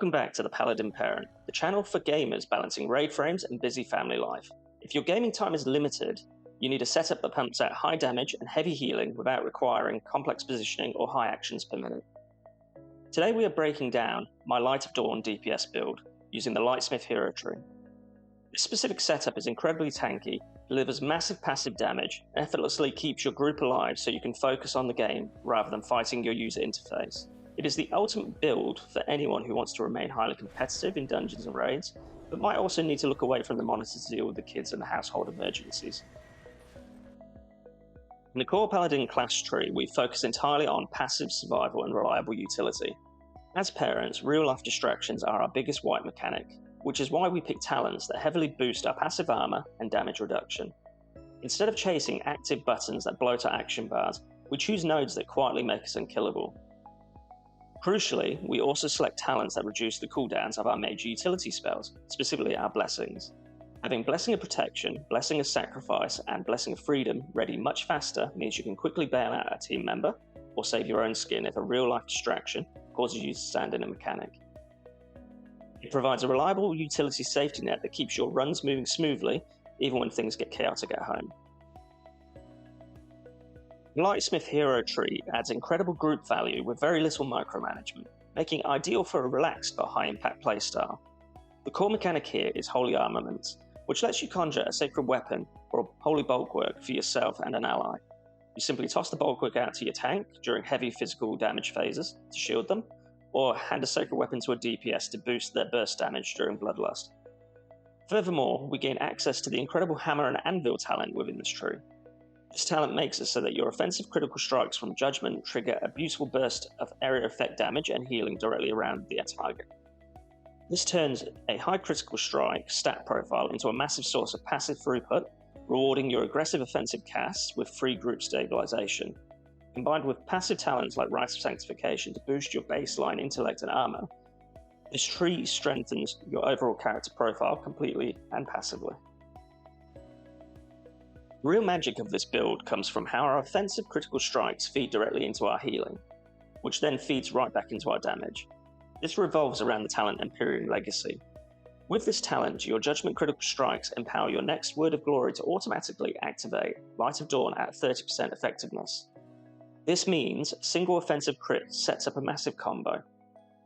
Welcome back to the Paladin Parent, the channel for gamers balancing raid frames and busy family life. If your gaming time is limited, you need a setup that pumps out high damage and heavy healing without requiring complex positioning or high actions per minute. Today we are breaking down my Light of Dawn DPS build using the Lightsmith hero tree. This specific setup is incredibly tanky, delivers massive passive damage, and effortlessly keeps your group alive so you can focus on the game rather than fighting your user interface. It is the ultimate build for anyone who wants to remain highly competitive in dungeons and raids, but might also need to look away from the monitor to deal with the kids and the household emergencies. In the core Paladin class tree, we focus entirely on passive survival and reliable utility. As parents, real-life distractions are our biggest white mechanic, which is why we pick talents that heavily boost our passive armor and damage reduction. Instead of chasing active buttons that bloat our action bars, we choose nodes that quietly make us unkillable. Crucially, we also select talents that reduce the cooldowns of our major utility spells, specifically our blessings. Having Blessing of Protection, Blessing of Sacrifice, and Blessing of Freedom ready much faster means you can quickly bail out a team member, or save your own skin if a real-life distraction causes you to stand in a mechanic. It provides a reliable utility safety net that keeps your runs moving smoothly, even when things get chaotic at home. The Lightsmith hero tree adds incredible group value with very little micromanagement, making it ideal for a relaxed but high-impact playstyle. The core mechanic here is Holy Armaments, which lets you conjure a sacred weapon or a holy bulwark for yourself and an ally. You simply toss the bulwark out to your tank during heavy physical damage phases to shield them, or hand a sacred weapon to a DPS to boost their burst damage during Bloodlust. Furthermore, we gain access to the incredible Hammer and Anvil talent within this tree. This talent makes it so that your offensive critical strikes from Judgment trigger a beautiful burst of area effect damage and healing directly around the target. This turns a high critical strike stat profile into a massive source of passive throughput, rewarding your aggressive offensive casts with free group stabilization. Combined with passive talents like Rite of Sanctification to boost your baseline intellect and armor, this tree strengthens your overall character profile completely and passively. The real magic of this build comes from how our offensive critical strikes feed directly into our healing, which then feeds right back into our damage. This revolves around the talent Empyrean Legacy. With this talent, your Judgment critical strikes empower your next Word of Glory to automatically activate Light of Dawn at 30% effectiveness. This means single offensive crit sets up a massive combo.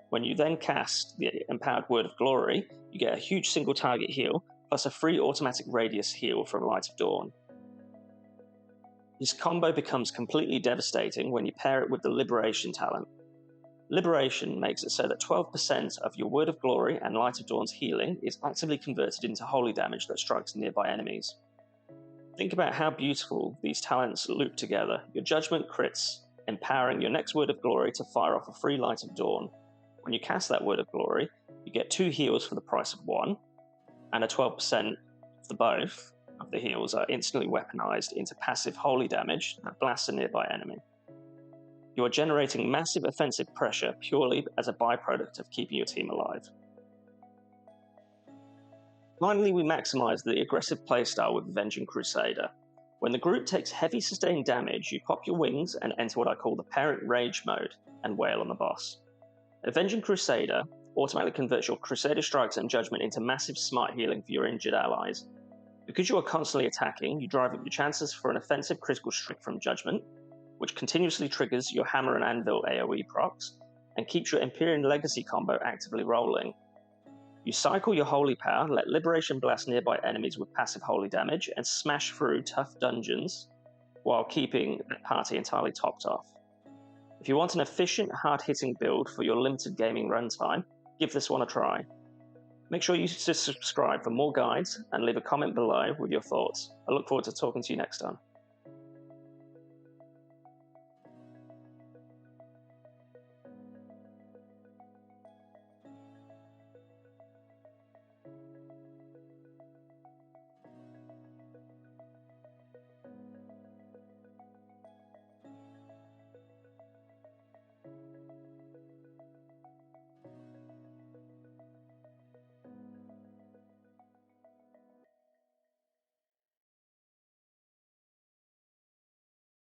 When you then cast the empowered Word of Glory, you get a huge single target heal, plus a free automatic radius heal from Light of Dawn. This combo becomes completely devastating when you pair it with the Liberation talent. Liberation makes it so that 12% of your Word of Glory and Light of Dawn's healing is actively converted into holy damage that strikes nearby enemies. Think about how beautiful these talents loop together. Your Judgment crits, empowering your next Word of Glory to fire off a free Light of Dawn. When you cast that Word of Glory, you get 2 heals for the price of 1, and a 12% for both of the heals are instantly weaponized into passive holy damage that blasts a nearby enemy. You are generating massive offensive pressure purely as a byproduct of keeping your team alive. Finally, we maximize the aggressive playstyle with Avenging Crusader. When the group takes heavy sustained damage, you pop your wings and enter what I call the Parent Rage mode and wail on the boss. Avenging Crusader automatically converts your Crusader strikes and Judgment into massive smite healing for your injured allies. Because you are constantly attacking, you drive up your chances for an offensive critical strike from Judgment, which continuously triggers your Hammer and Anvil AoE procs, and keeps your Empyrean Legacy combo actively rolling. You cycle your Holy Power, let Liberation blast nearby enemies with passive holy damage, and smash through tough dungeons, while keeping the party entirely topped off. If you want an efficient, hard-hitting build for your limited gaming runtime, give this one a try. Make sure you subscribe for more guides and leave a comment below with your thoughts. I look forward to talking to you next time.